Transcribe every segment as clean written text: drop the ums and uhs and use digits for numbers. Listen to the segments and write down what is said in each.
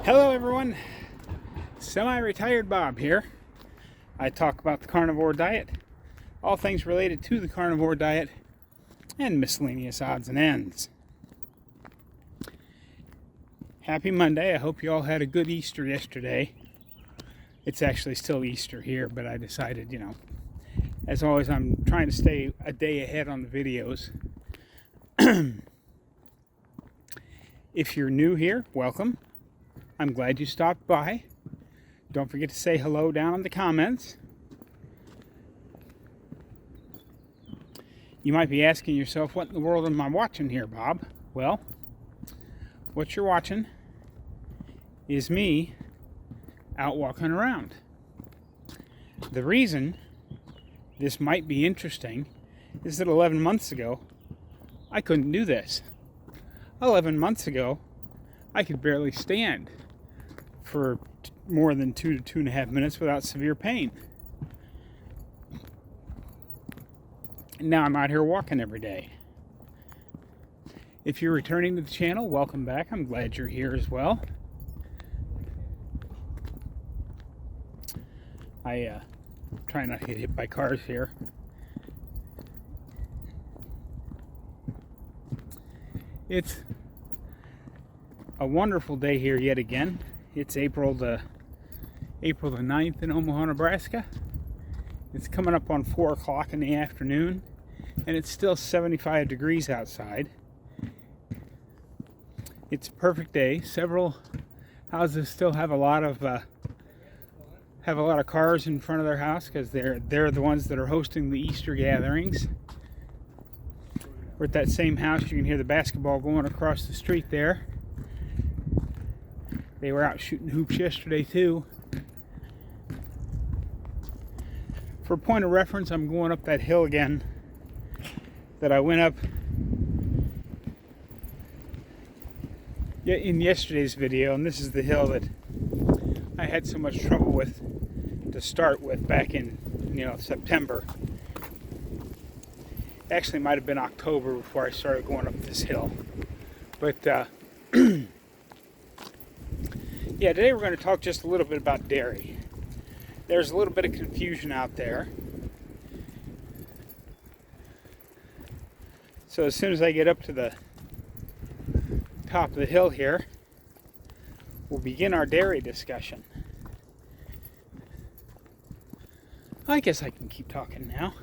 Hello everyone, semi-retired Bob here. I talk about the carnivore diet, all things related to the carnivore diet, and miscellaneous odds and ends. Happy Monday. I hope you all had a good Easter yesterday. It's actually still Easter here, but I decided, as always, I'm trying to stay a day ahead on the videos. If you're new here, welcome. I'm glad you stopped by. Don't forget to say hello down in the comments. You might be asking yourself, what in the world am I watching here, Bob? Well, what you're watching is me out walking around. The reason this might be interesting is that 11 months ago, I couldn't do this. 11 months ago, I could barely stand for more than 2 to 2.5 minutes without severe pain. And now I'm out here walking every day. If you're returning to the channel, welcome back. I'm glad you're here as well. I try not to get hit by cars here. It's a wonderful day here yet again. It's April the 9th in Omaha, Nebraska. It's coming up on 4 o'clock in the afternoon, and it's still 75 degrees outside. It's a perfect day. Several houses still have a lot of cars in front of their house because they're the ones that are hosting the Easter gatherings. We're at that same house. You can hear the basketball going across the street there. They were out shooting hoops yesterday too. For point of reference, I'm going up that hill again that I went up in yesterday's video, and this is the hill that I had so much trouble with to start with back in September. Actually, it might have been October before I started going up this hill. But yeah, today we're going to talk just a little bit about dairy. There's a little bit of confusion out there. So as soon as I get up to the top of the hill here, we'll begin our dairy discussion. I guess I can keep talking now.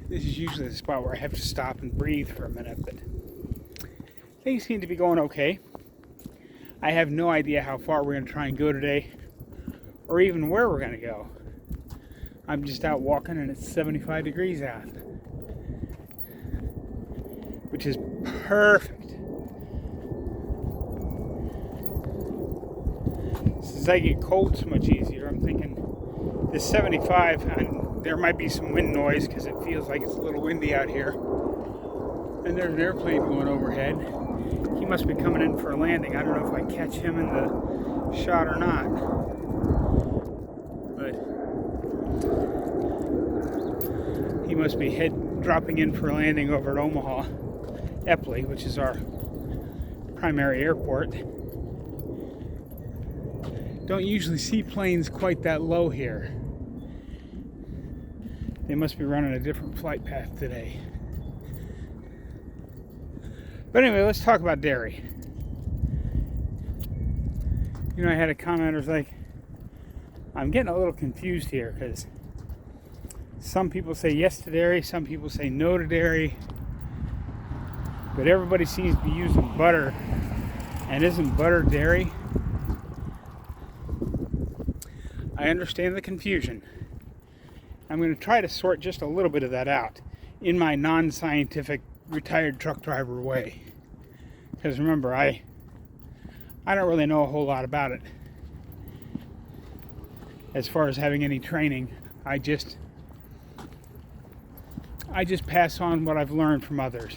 This is usually the spot where I have to stop and breathe for a minute, but things seem to be going okay. I have no idea how far we're going to try and go today, or even where we're going to go. I'm just out walking and it's 75 degrees out, which is perfect. Since I get cold so much easier, I'm thinking this 75, and there might be some wind noise because it feels like it's a little windy out here. And there's an airplane going overhead. He must be coming in for a landing. I don't know if I catch him in the shot or not. But he must be dropping in for a landing over at Omaha, Epley, which is our primary airport. Don't usually see planes quite that low here. They must be running a different flight path today. But anyway, let's talk about dairy. I had a commenter like, I'm getting a little confused here because some people say yes to dairy, some people say no to dairy, but everybody seems to be using butter. And isn't butter dairy? I understand the confusion. I'm going to try to sort just a little bit of that out in my non-scientific retired truck driver way. Because remember, I don't really know a whole lot about it. As far as having any training, I just pass on what I've learned from others.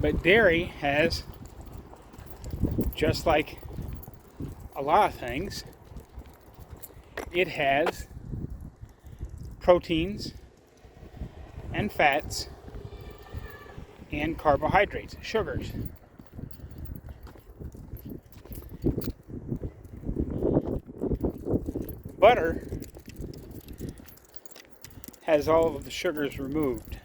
But dairy has, just like a lot of things, it has proteins and fats and carbohydrates, sugars. Butter has all of the sugars removed.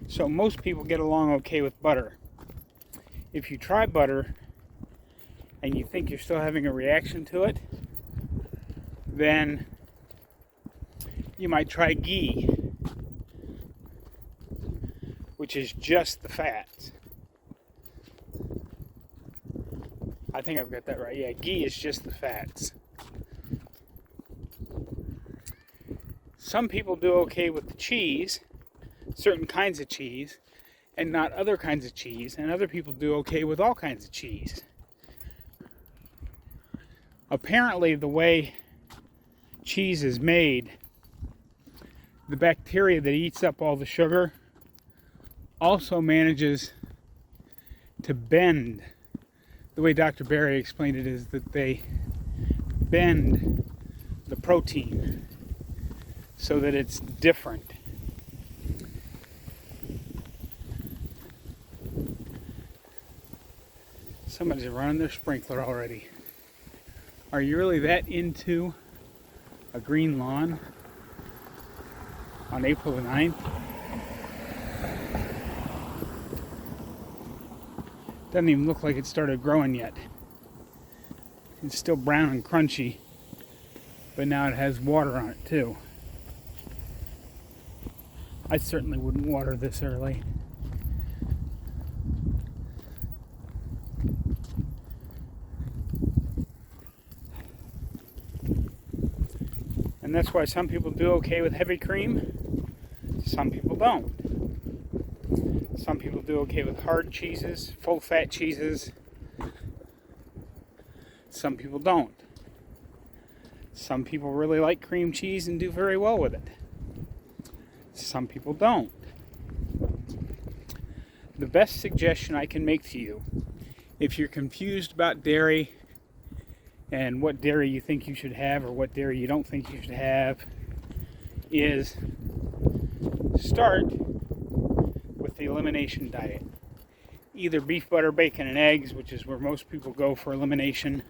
So most people get along okay with butter. If you try butter and you think you're still having a reaction to it, then you might try ghee, which is just the fats. I think I've got that right. Yeah, ghee is just the fats. Some people do okay with the cheese, certain kinds of cheese, and not other kinds of cheese, and other people do okay with all kinds of cheese. Apparently, the way cheese is made, the bacteria that eats up all the sugar also manages to bend. The way Dr. Berry explained it is that they bend the protein so that it's different. Somebody's running their sprinkler already. Are you really that into a green lawn on April the 9th? Doesn't even look like it started growing yet. It's still brown and crunchy, but now it has water on it too. I certainly wouldn't water this early. And that's why some people do okay with heavy cream, some people don't. Some people do okay with hard cheeses, full fat cheeses. Some people don't. Some people really like cream cheese and do very well with it. Some people don't. The best suggestion I can make to you, if you're confused about dairy and what dairy you think you should have or what dairy you don't think you should have, is start with the elimination diet. Either beef, butter, bacon, and eggs, which is where most people go for elimination,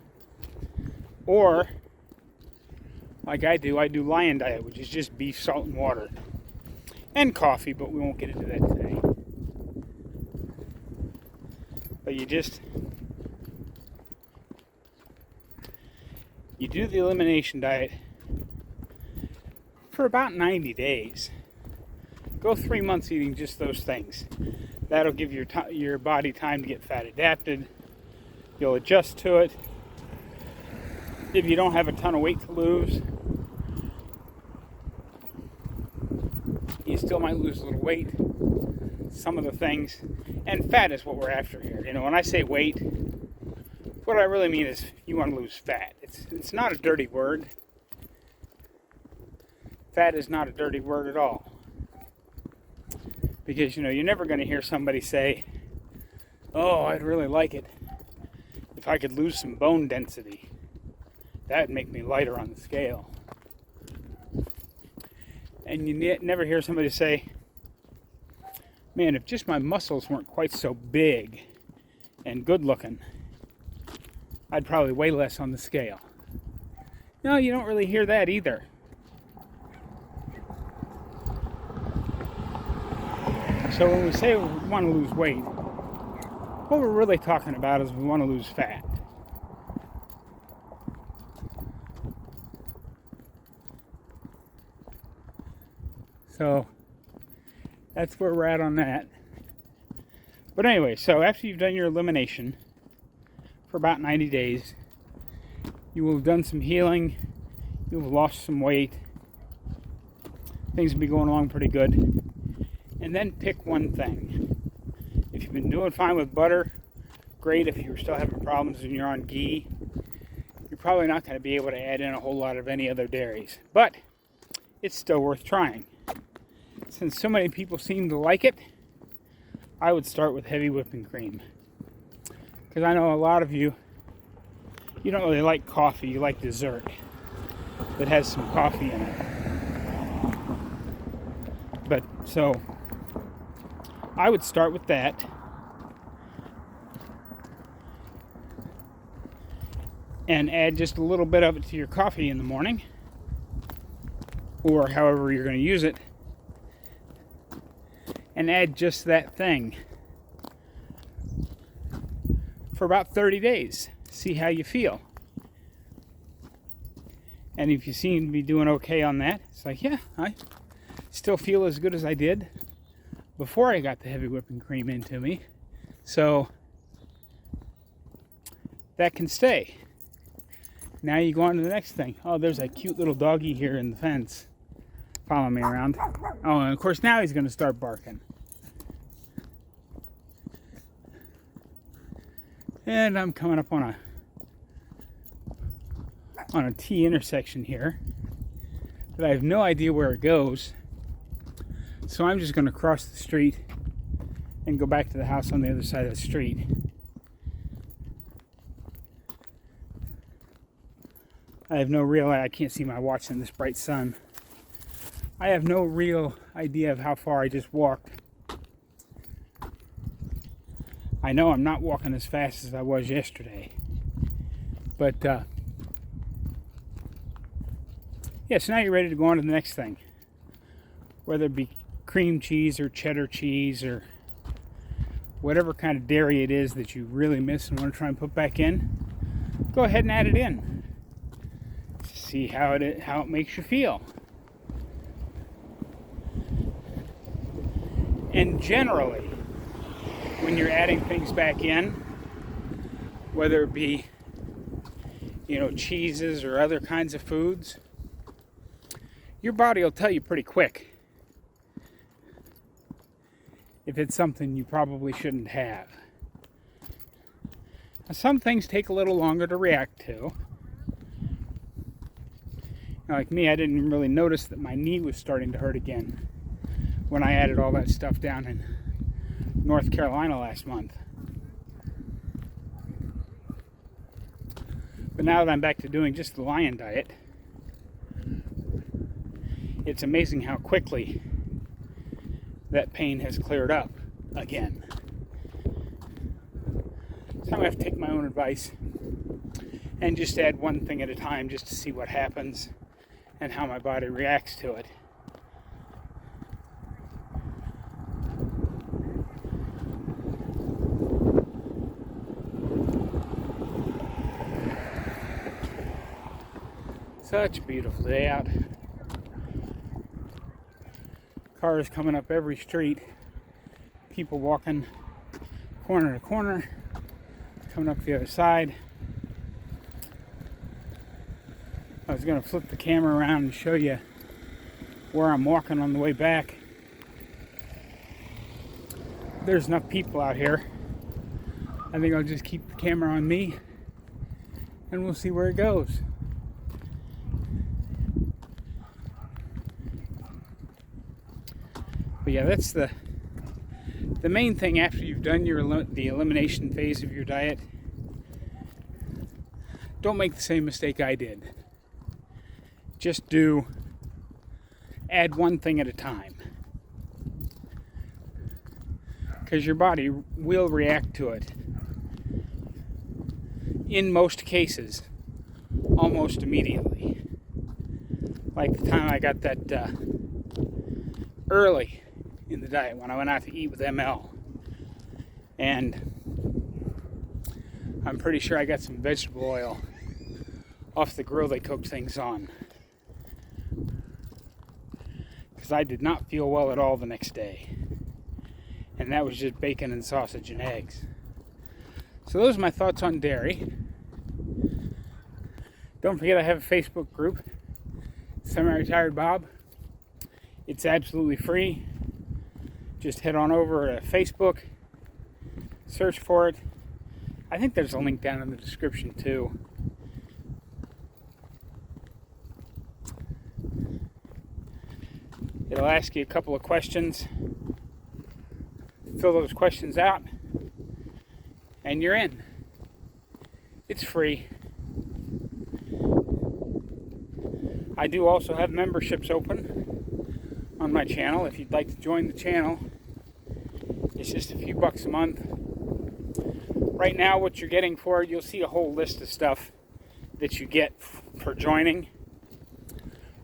or like I do lion diet, which is just beef, salt, and water. And coffee, but we won't get into that today. But you do the elimination diet for about 90 days. Go 3 months eating just those things. That'll give your body time to get fat adapted. You'll adjust to it. If you don't have a ton of weight to lose, you still might lose a little weight. Some of the things, and fat is what we're after here. You know, when I say weight, what I really mean is you want to lose fat. It's not a dirty word. Fat is not a dirty word at all. Because, you know, you're never going to hear somebody say, oh, I'd really like it if I could lose some bone density. That would make me lighter on the scale. And you never hear somebody say, man, if just my muscles weren't quite so big and good looking, I'd probably weigh less on the scale. No, you don't really hear that either. So when we say we want to lose weight, what we're really talking about is we want to lose fat. So that's where we're at on that. But anyway, so after you've done your elimination for about 90 days, you will have done some healing, you'll have lost some weight, things will be going along pretty good. And then pick one thing. If you've been doing fine with butter, great. If you're still having problems and you're on ghee, you're probably not going to be able to add in a whole lot of any other dairies. But it's still worth trying. Since so many people seem to like it, I would start with heavy whipping cream. Because I know a lot of you don't really like coffee, you like dessert that has some coffee in it. But so I would start with that. And add just a little bit of it to your coffee in the morning, or however you're going to use it, and add just that thing for about 30 days. See how you feel. And if you seem to be doing okay on that, it's like, yeah, I still feel as good as I did before I got the heavy whipping cream into me. So that can stay. Now you go on to the next thing. Oh, there's a cute little doggy here in the fence following me around. Oh, and of course now he's going to start barking. And I'm coming up on a T intersection here that I have no idea where it goes. So I'm just going to cross the street and go back to the house on the other side of the street. I have no real, I can't see my watch in this bright sun. I have no real idea of how far I just walked. I know I'm not walking as fast as I was yesterday. But, yeah, so now you're ready to go on to the next thing. Whether it be cream cheese or cheddar cheese or whatever kind of dairy it is that you really miss and want to try and put back in, go ahead and add it in. See how it makes you feel. And generally, when you're adding things back in, whether it be, cheeses or other kinds of foods, your body will tell you pretty quick if it's something you probably shouldn't have. Now, some things take a little longer to react to. Like me, I didn't really notice that my knee was starting to hurt again when I added all that stuff down in North Carolina last month. But now that I'm back to doing just the lion diet, it's amazing how quickly that pain has cleared up again. So I'm going to have to take my own advice and just add one thing at a time just to see what happens and how my body reacts to it. Such a beautiful day out. Cars coming up every street. People walking corner to corner, coming up the other side. I was going to flip the camera around and show you where I'm walking on the way back. There's enough people out here. I think I'll just keep the camera on me and we'll see where it goes. But yeah, that's the main thing after you've done the elimination phase of your diet. Don't make the same mistake I did. Just add one thing at a time. Because your body will react to it. In most cases, almost immediately. Like the time I got that early in the diet when I went out to eat with ML. And I'm pretty sure I got some vegetable oil off the grill they cooked things on. Because I did not feel well at all the next day. And that was just bacon and sausage and eggs. So those are my thoughts on dairy. Don't forget I have a Facebook group, Semi-Retired Bob. It's absolutely free. Just head on over to Facebook, search for it. I think there's a link down in the description too. It'll ask you a couple of questions. Fill those questions out, and you're in. It's free. I do also have memberships open on my channel. If you'd like to join the channel, it's just a few bucks a month. Right now, what you're getting for it, you'll see a whole list of stuff that you get for joining.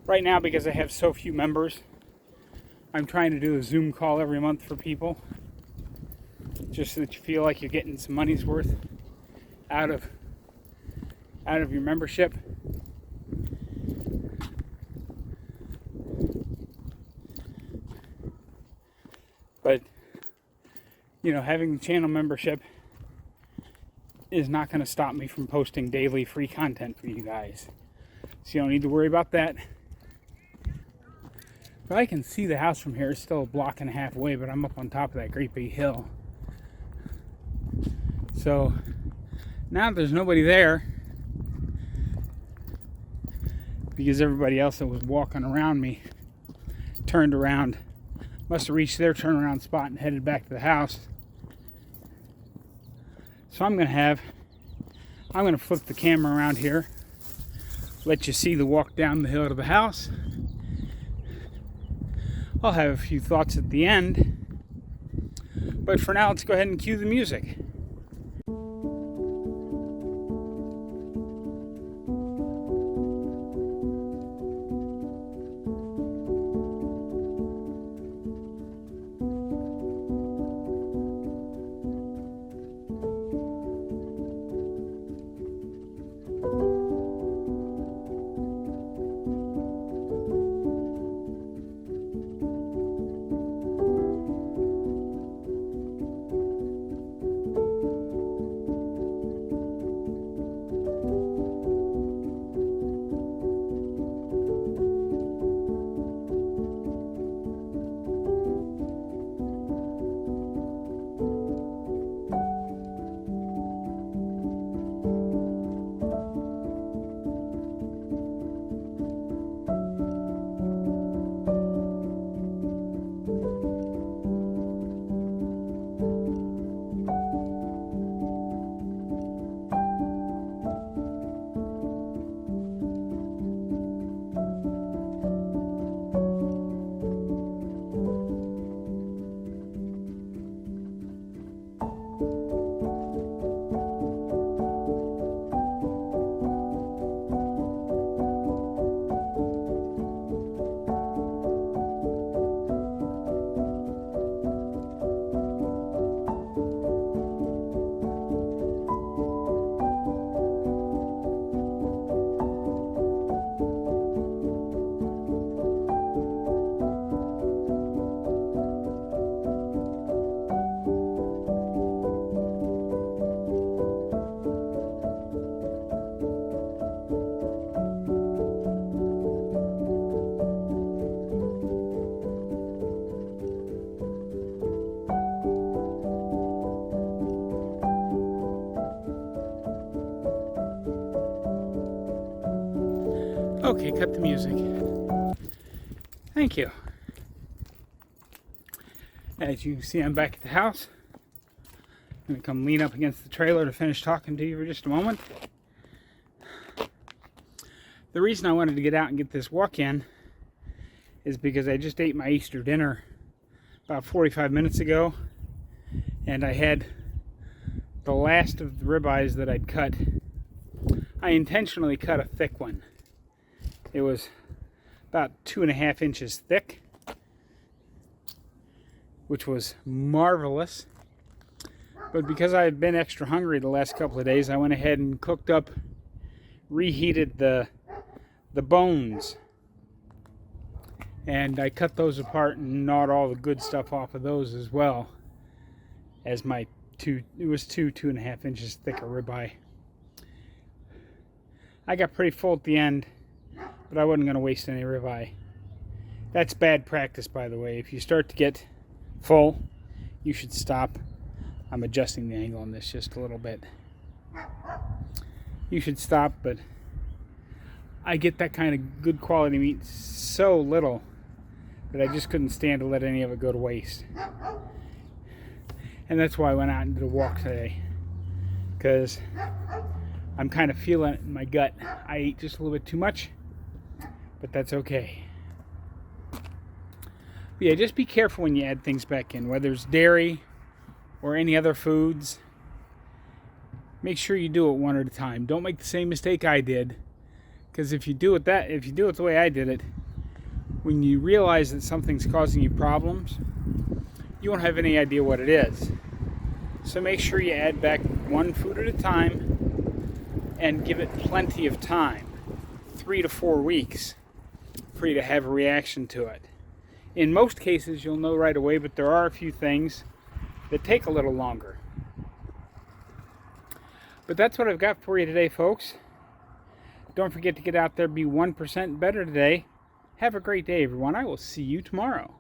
Right now, because I have so few members, I'm trying to do a Zoom call every month for people, just so that you feel like you're getting some money's worth out of your membership. But having the channel membership is not going to stop me from posting daily free content for you guys, so you don't need to worry about that. But I can see the house from here. It's still a block and a half away, but I'm up on top of that great big hill. So now there's nobody there, because everybody else that was walking around me turned around, must have reached their turnaround spot and headed back to the house. So I'm going to flip the camera around here, let you see the walk down the hill to the house. I'll have a few thoughts at the end, but for now, let's go ahead and cue the music. Okay, cut the music. Thank you. As you can see, I'm back at the house. I'm going to come lean up against the trailer to finish talking to you for just a moment. The reason I wanted to get out and get this walk in is because I just ate my Easter dinner about 45 minutes ago, and I had the last of the ribeyes that I'd cut. I intentionally cut a thick one. It was about 2.5 inches thick, which was marvelous. But because I had been extra hungry the last couple of days, I went ahead and cooked up, reheated the bones. And I cut those apart and gnawed all the good stuff off of those as well as my it was 2.5 inches thicker ribeye. I got pretty full at the end, but I wasn't going to waste any ribeye. That's bad practice, by the way. If you start to get full, you should stop. I'm adjusting the angle on this just a little bit. You should stop, but I get that kind of good quality meat so little that I just couldn't stand to let any of it go to waste. And that's why I went out and did a walk today, because I'm kind of feeling it in my gut. I ate just a little bit too much, but that's okay. But yeah, just be careful when you add things back in, whether it's dairy or any other foods. Make sure you do it one at a time. Don't make the same mistake I did, because if you do it the way I did it, when you realize that something's causing you problems, you won't have any idea what it is. So make sure you add back one food at a time and give it plenty of time, 3 to 4 weeks, for you to have a reaction to it. In most cases, you'll know right away, but there are a few things that take a little longer. But that's what I've got for you today, folks. Don't forget to get out there, be 1% better today. Have a great day, everyone. I will see you tomorrow.